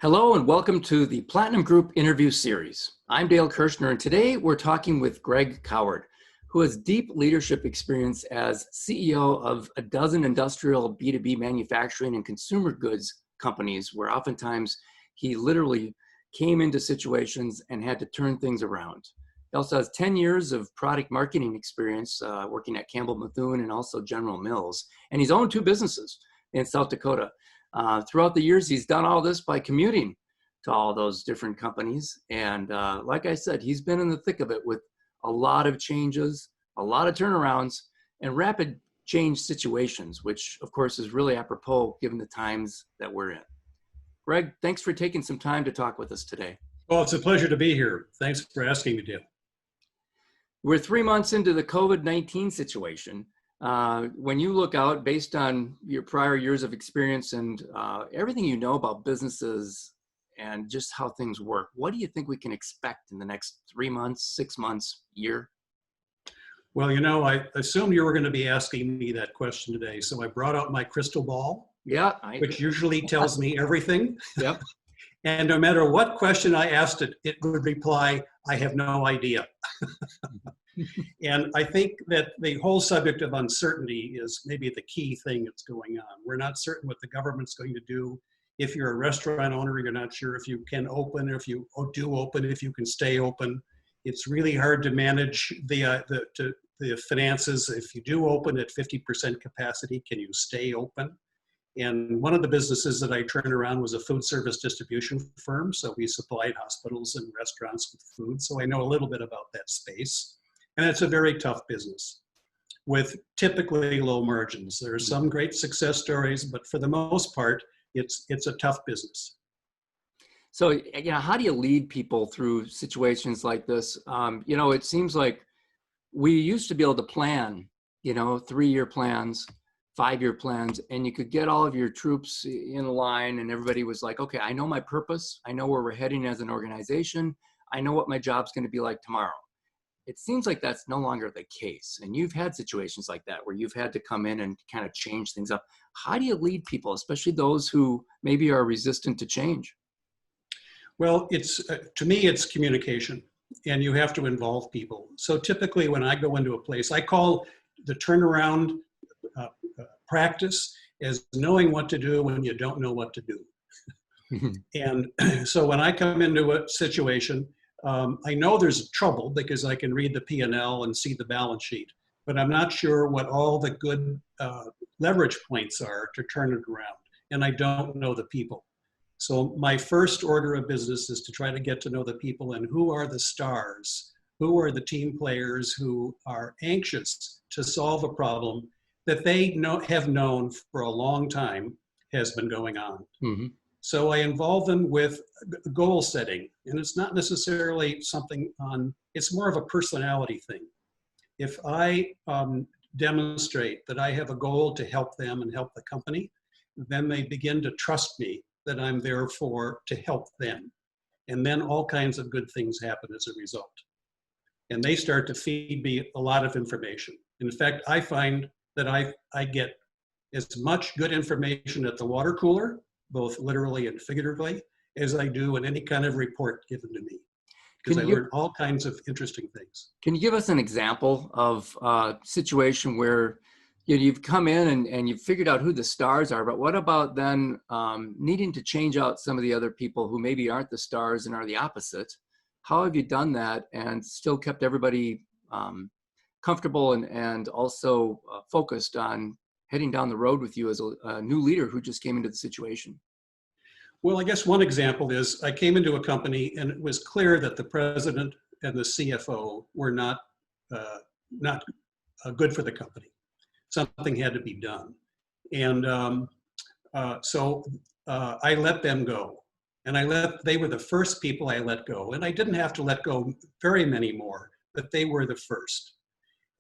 Hello and welcome to the Platinum Group interview series. I'm Dale Kirshner, and today we're talking with Greg Coward, who has deep leadership experience as CEO of a dozen industrial B2B manufacturing and consumer goods companies, where oftentimes he literally came into situations and had to turn things around. He also has 10 years of product marketing experience working at Campbell Methuen and also General Mills, and he's owned two businesses in South Dakota. Throughout the years, he's done all this by commuting to all those different companies. And like I said, he's been in the thick of it with a lot of changes, a lot of turnarounds, and rapid change situations, which of course is really apropos given the times that we're in. Greg, thanks for taking some time to talk with us today. Well, it's a pleasure to be here. Thanks for asking me, Dale. We're 3 months into the COVID-19 situation. When you look out based on your prior years of experience and everything you know about businesses and just how things work, what do you think we can expect in the next 3 months, 6 months, year? Well, you know, I assumed you were going to be asking me that question today, so I brought out my crystal ball, which usually tells me everything. Yep. And no matter what question I asked it, it would reply, I have no idea. And I think that the whole subject of uncertainty is maybe the key thing that's going on. We're not certain what the government's going to do. If you're a restaurant owner, you're not sure if you can open, if you do open, if you can stay open. It's really hard to manage the finances. If you do open at 50% capacity, can you stay open? And one of the businesses that I turned around was a food service distribution firm. So we supplied hospitals and restaurants with food. So I know a little bit about that space. And it's a very tough business with typically low margins. There are some great success stories, but for the most part, it's a tough business. So, you know, how do you lead people through situations like this? You know, it seems like we used to be able to plan, 3-year plans, 5-year plans, and you could get all of your troops in line and everybody was like, okay, I know my purpose. I know where we're heading as an organization. I know what my job's going to be like tomorrow. It seems like that's no longer the case. And you've had situations like that where you've had to come in and kind of change things up. How do you lead people, especially those who maybe are resistant to change? Well, to me, it's communication, and you have to involve people. So typically when I go into a place, I call the turnaround practice as knowing what to do when you don't know what to do. And so when I come into a situation, I know there's trouble because I can read the P&L and see the balance sheet, but I'm not sure what all the good leverage points are to turn it around. And I don't know the people. So my first order of business is to try to get to know the people and who are the stars, who are the team players who are anxious to solve a problem that they have known for a long time has been going on. Mm-hmm. So I involve them with goal setting, and it's not necessarily it's more of a personality thing. If I demonstrate that I have a goal to help them and help the company, then they begin to trust me that I'm there to help them. And then all kinds of good things happen as a result. And they start to feed me a lot of information. In fact, I find that I get as much good information at the water cooler, both literally and figuratively, as I do in any kind of report given to me. Because I learn all kinds of interesting things. Can you give us an example of a situation where you've come in and you've figured out who the stars are, but what about then needing to change out some of the other people who maybe aren't the stars and are the opposite? How have you done that and still kept everybody comfortable and also focused on heading down the road with you as a new leader who just came into the situation? Well, I guess one example is I came into a company and it was clear that the president and the CFO were not good for the company. Something had to be done. And so I let them go. And they were the first people I let go. And I didn't have to let go very many more, but they were the first.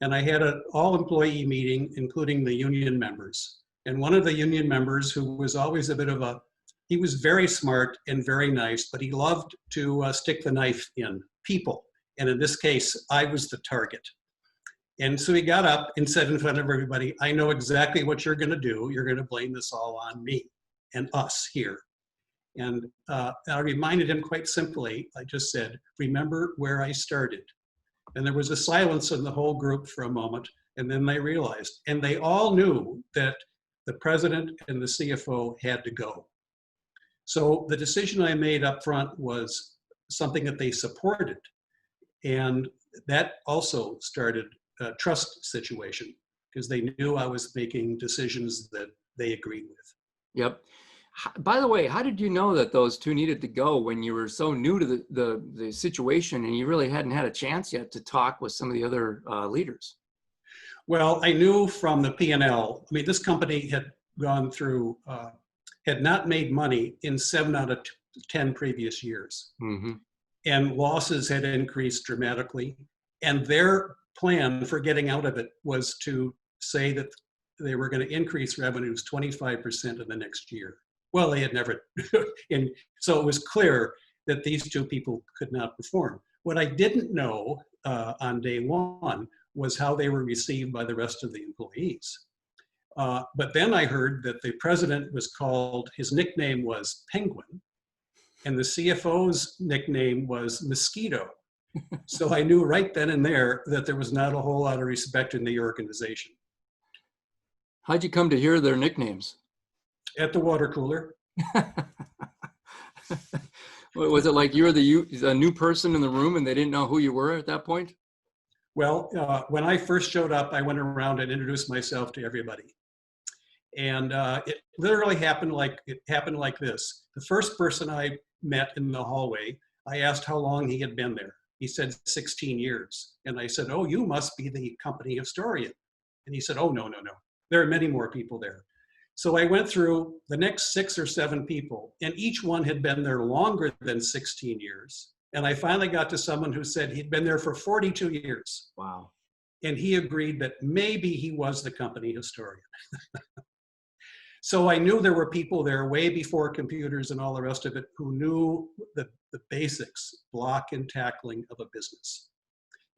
And I had an all-employee meeting, including the union members. And one of the union members, who was always he was very smart and very nice, but he loved to stick the knife in people. And in this case, I was the target. And so he got up and said in front of everybody, I know exactly what you're going to do. You're going to blame this all on me and us here. And I reminded him quite simply, I just said, remember where I started. And there was a silence in the whole group for a moment. And then they realized, and they all knew that the president and the CFO had to go. So the decision I made up front was something that they supported. And that also started a trust situation because they knew I was making decisions that they agreed with. Yep. By the way, how did you know that those two needed to go when you were so new to the situation and you really hadn't had a chance yet to talk with some of the other leaders? Well, I knew from the P&L, I mean, this company had gone through, had not made money in 7 out of 10 previous years. Mm-hmm. And losses had increased dramatically. And their plan for getting out of it was to say that they were going to increase revenues 25% in the next year. Well, they had never, and so it was clear that these two people could not perform. What I didn't know on day one was how they were received by the rest of the employees. But then I heard that the president was called, his nickname was Penguin, and the CFO's nickname was Mosquito. So I knew right then and there that there was not a whole lot of respect in the organization. How'd you come to hear their nicknames? At the water cooler. Was it like you were a new person in the room and they didn't know who you were at that point? Well, when I first showed up, I went around and introduced myself to everybody. And it literally happened like this. The first person I met in the hallway, I asked how long he had been there. He said 16 years. And I said, oh, you must be the company historian. And he said, oh, no. There are many more people there. So I went through the next 6 or 7 people, and each one had been there longer than 16 years. And I finally got to someone who said he'd been there for 42 years. Wow. And he agreed that maybe he was the company historian. So I knew there were people there way before computers and all the rest of it who knew the basics, block and tackling of a business.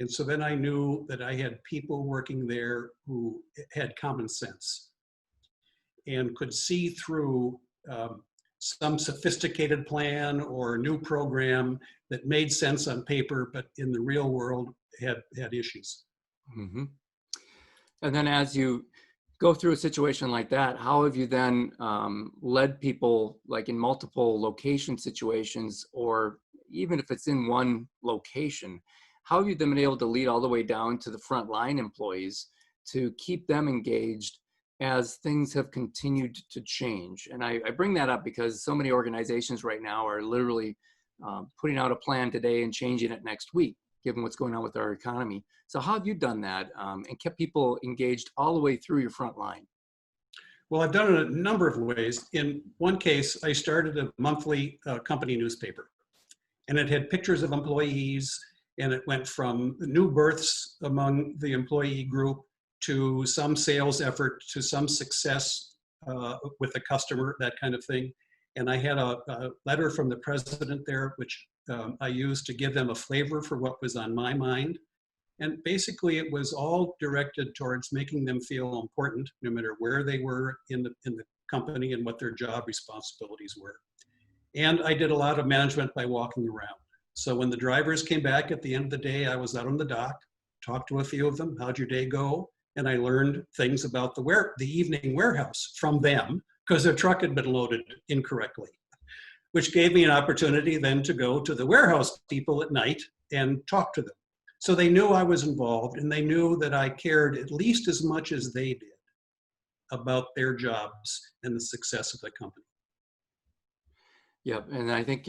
And so then I knew that I had people working there who had common sense and could see through some sophisticated plan or new program that made sense on paper, but in the real world had issues. Mm-hmm. And then as you go through a situation like that, how have you then led people like in multiple location situations, or even if it's in one location, how have you then been able to lead all the way down to the frontline employees to keep them engaged as things have continued to change? And I bring that up because so many organizations right now are literally putting out a plan today and changing it next week, given what's going on with our economy. So how have you done that and kept people engaged all the way through your front line? Well, I've done it a number of ways. In one case, I started a monthly company newspaper, and it had pictures of employees, and it went from new births among the employee group to some sales effort, to some success with a customer, that kind of thing. And I had a letter from the president there, which I used to give them a flavor for what was on my mind. And basically it was all directed towards making them feel important, no matter where they were in the company and what their job responsibilities were. And I did a lot of management by walking around. So when the drivers came back at the end of the day, I was out on the dock, talked to a few of them, how'd your day go? And I learned things about the evening warehouse from them because their truck had been loaded incorrectly, which gave me an opportunity then to go to the warehouse people at night and talk to them. So they knew I was involved, and they knew that I cared at least as much as they did about their jobs and the success of the company. Yeah, and I think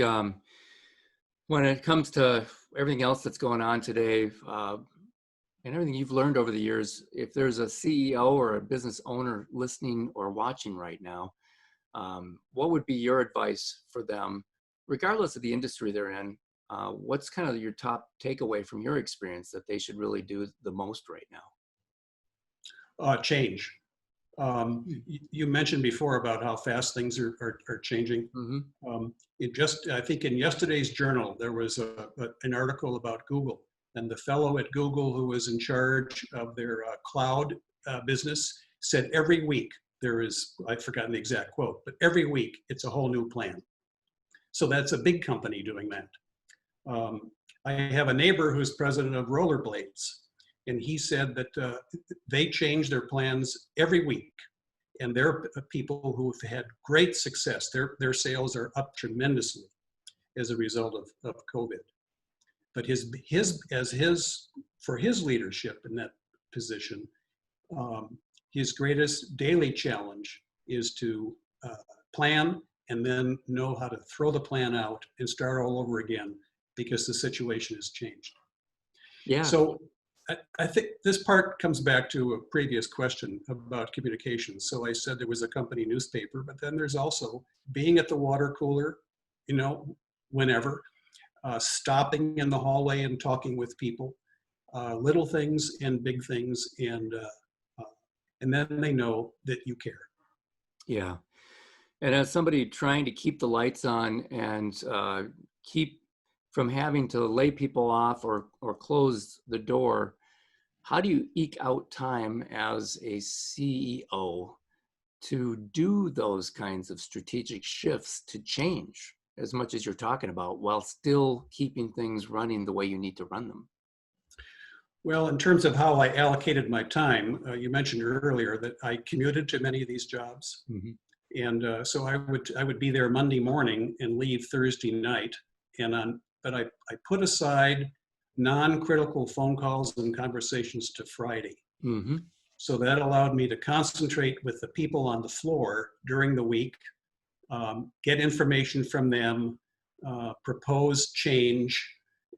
when it comes to everything else that's going on today, and everything you've learned over the years, if there's a CEO or a business owner listening or watching right now, what would be your advice for them, regardless of the industry they're in? What's kind of your top takeaway from your experience that they should really do the most right now? Change. You mentioned before about how fast things are changing. Mm-hmm. I think in yesterday's journal, there was an article about Google, and the fellow at Google who was in charge of their cloud business said every week there is, I've forgotten the exact quote, but every week it's a whole new plan. So that's a big company doing that. I have a neighbor who's president of Rollerblades, and he said that they change their plans every week. And they're people who've had great success. Their sales are up tremendously as a result of COVID. But for his leadership in that position, his greatest daily challenge is to plan and then know how to throw the plan out and start all over again because the situation has changed. Yeah. So I think this part comes back to a previous question about communications. So I said there was a company newspaper, but then there's also being at the water cooler, whenever, stopping in the hallway and talking with people, little things and big things, and then they know that you care. Yeah. And as somebody trying to keep the lights on and keep from having to lay people off or close the door, how do you eke out time as a CEO to do those kinds of strategic shifts to change as much as you're talking about while still keeping things running the way you need to run them? Well, in terms of how I allocated my time, you mentioned earlier that I commuted to many of these jobs. Mm-hmm. And so I would be there Monday morning and leave Thursday night. But I put aside non-critical phone calls and conversations to Friday. Mm-hmm. So that allowed me to concentrate with the people on the floor during the week, get information from them, propose change,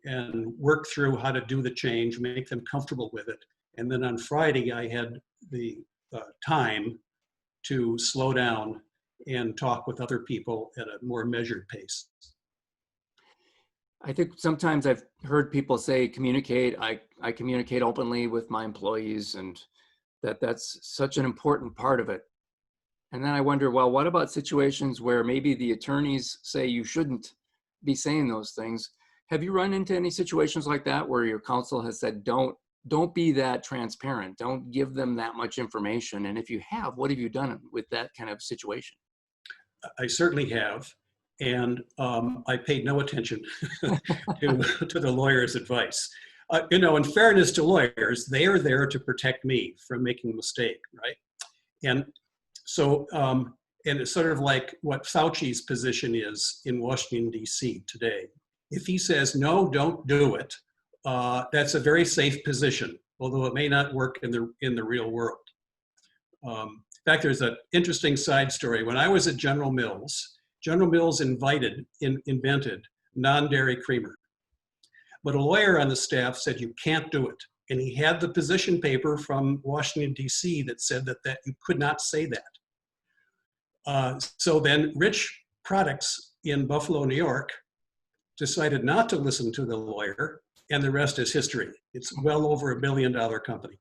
and work through how to do the change, make them comfortable with it. And then on Friday, I had the time to slow down and talk with other people at a more measured pace. I think sometimes I've heard people say communicate. I communicate openly with my employees, and that's such an important part of it. And then I wonder, well, what about situations where maybe the attorneys say you shouldn't be saying those things? Have you run into any situations like that where your counsel has said, don't be that transparent, don't give them that much information? And if you have, what have you done with that kind of situation? I certainly have. And I paid no attention to the lawyer's advice. In fairness to lawyers, they are there to protect me from making a mistake, right? And so, and it's sort of like what Fauci's position is in Washington, D.C. today. If he says, no, don't do it, that's a very safe position, although it may not work in the real world. In fact, there's an interesting side story. When I was at General Mills invented non-dairy creamer. But a lawyer on the staff said, you can't do it. And he had the position paper from Washington, D.C. that said that you could not say that. So then Rich Products in Buffalo, New York, decided not to listen to the lawyer, and the rest is history. It's well over $1 billion company.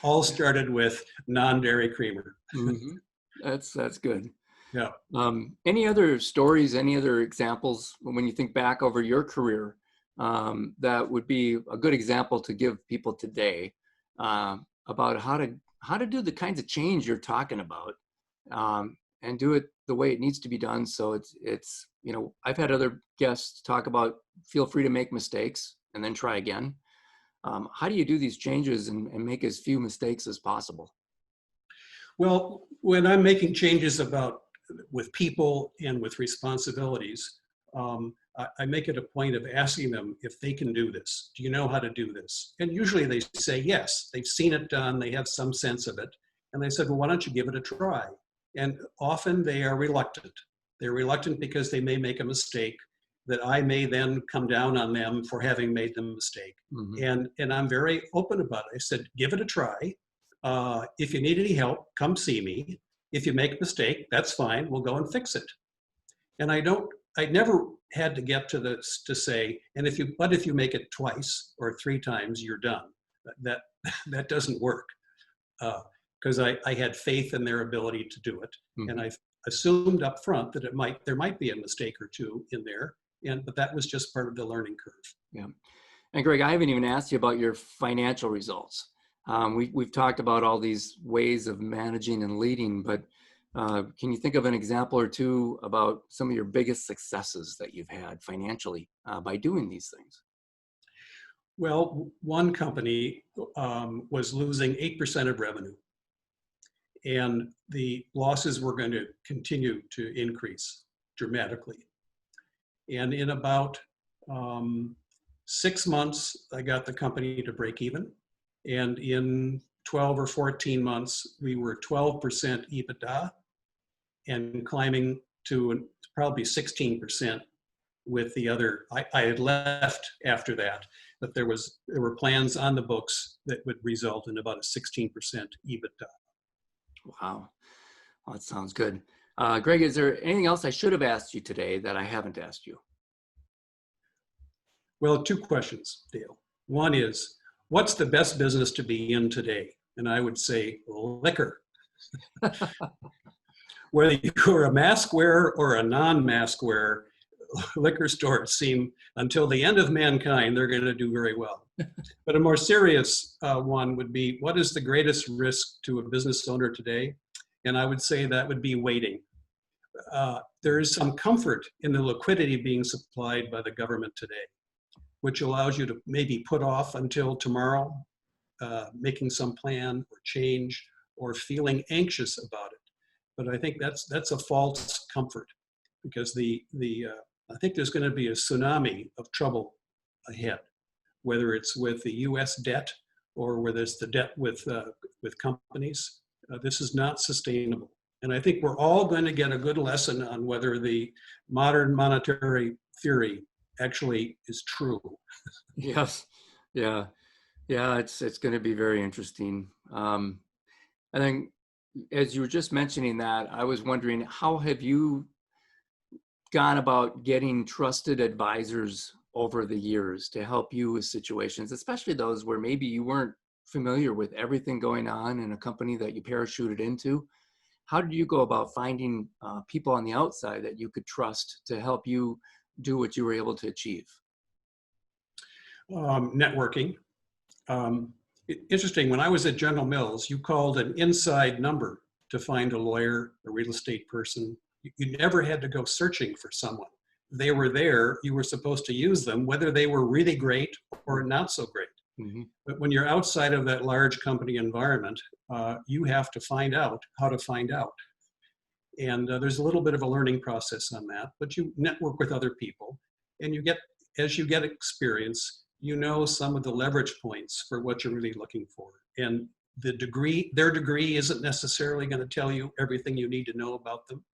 All started with non-dairy creamer. Mm-hmm. That's good. Yeah. Any other stories, any other examples when you think back over your career that would be a good example to give people today about how to do the kinds of change you're talking about and do it the way it needs to be done? So it's I've had other guests talk about feel free to make mistakes and then try again. How do you do these changes and make as few mistakes as possible? Well, when I'm making changes with people and with responsibilities, I make it a point of asking them if they can do this. Do you know how to do this? And usually they say yes. They've seen it done. They have some sense of it. And they said, well, why don't you give it a try? And often they are reluctant. They're reluctant because they may make a mistake that I may then come down on them for having made the mistake. Mm-hmm. And I'm very open about it. I said, give it a try. If you need any help, come see me. If you make a mistake, that's fine. We'll go and fix it. And I never had to get to say, but if you make it twice or 3 times, you're done. That doesn't work. Because I had faith in their ability to do it. Mm-hmm. And I assumed up front that there might be a mistake or two in there. But that was just part of the learning curve. Yeah. And Greg, I haven't even asked you about your financial results. We've talked about all these ways of managing and leading, but Can you think of an example or two about some of your biggest successes that you've had financially by doing these things? Well, one company was losing 8% of revenue, and the losses were going to continue to increase dramatically. And in about 6 months, I got the company to break even. And in 12 or 14 months, we were 12% EBITDA and climbing to probably 16% with the other. I had left after that, but there were plans on the books that would result in about a 16% EBITDA. Wow. Well, that sounds good. Greg, is there anything else I should have asked you today that I haven't asked you? Well, two questions, Dale. One is, what's the best business to be in today? And I would say liquor. Whether you're a mask wearer or a non-mask wearer, liquor stores seem, until the end of mankind, they're going to do very well. But a more serious one would be, what is the greatest risk to a business owner today? And I would say that would be waiting. There is some comfort in the liquidity being supplied by the government today, which allows you to maybe put off until tomorrow, making some plan or change or feeling anxious about it. But I think that's a false comfort, because I think there's going to be a tsunami of trouble ahead, whether it's with the U.S. debt or whether it's the debt with companies. This is not sustainable. And I think we're all going to get a good lesson on whether the modern monetary theory actually is true. Yes. Yeah. Yeah. It's going to be very interesting. I think as you were just mentioning that, I was wondering, how have you gone about getting trusted advisors over the years to help you with situations, especially those where maybe you weren't familiar with everything going on in a company that you parachuted into? How did you go about finding people on the outside that you could trust to help you do what you were able to achieve? Networking. Interesting, when I was at General Mills, you called an inside number to find a lawyer, a real estate person. You never had to go searching for someone. They were there, you were supposed to use them, whether they were really great or not so great. Mm-hmm. But when you're outside of that large company environment, you have to find out how to find out. And there's a little bit of a learning process on that, but you network with other people, and as you get experience, you know some of the leverage points for what you're really looking for. And their degree isn't necessarily going to tell you everything you need to know about them.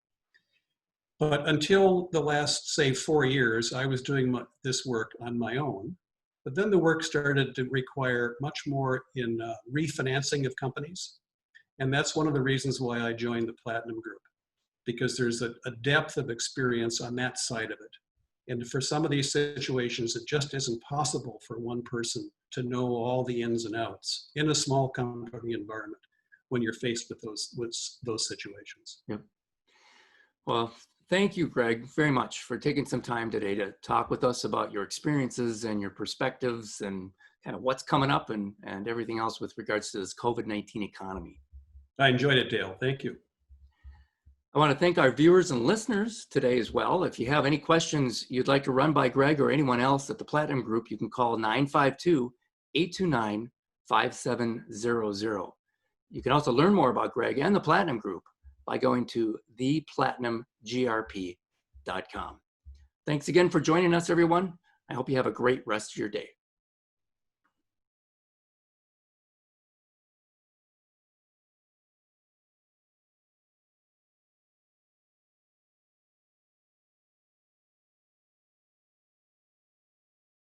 But until the last, say, 4 years, I was doing this work on my own. But then the work started to require much more in refinancing of companies. And that's one of the reasons why I joined the Platinum Group, because there's a depth of experience on that side of it. And for some of these situations, it just isn't possible for one person to know all the ins and outs in a small company environment when you're faced with those situations. Yep. Well, thank you, Greg, very much for taking some time today to talk with us about your experiences and your perspectives and kind of what's coming up and everything else with regards to this COVID-19 economy. I enjoyed it, Dale. Thank you. I want to thank our viewers and listeners today as well. If you have any questions you'd like to run by Greg or anyone else at the Platinum Group, you can call 952-829-5700. You can also learn more about Greg and the Platinum Group by going to theplatinumgrp.com. Thanks again for joining us, everyone. I hope you have a great rest of your day.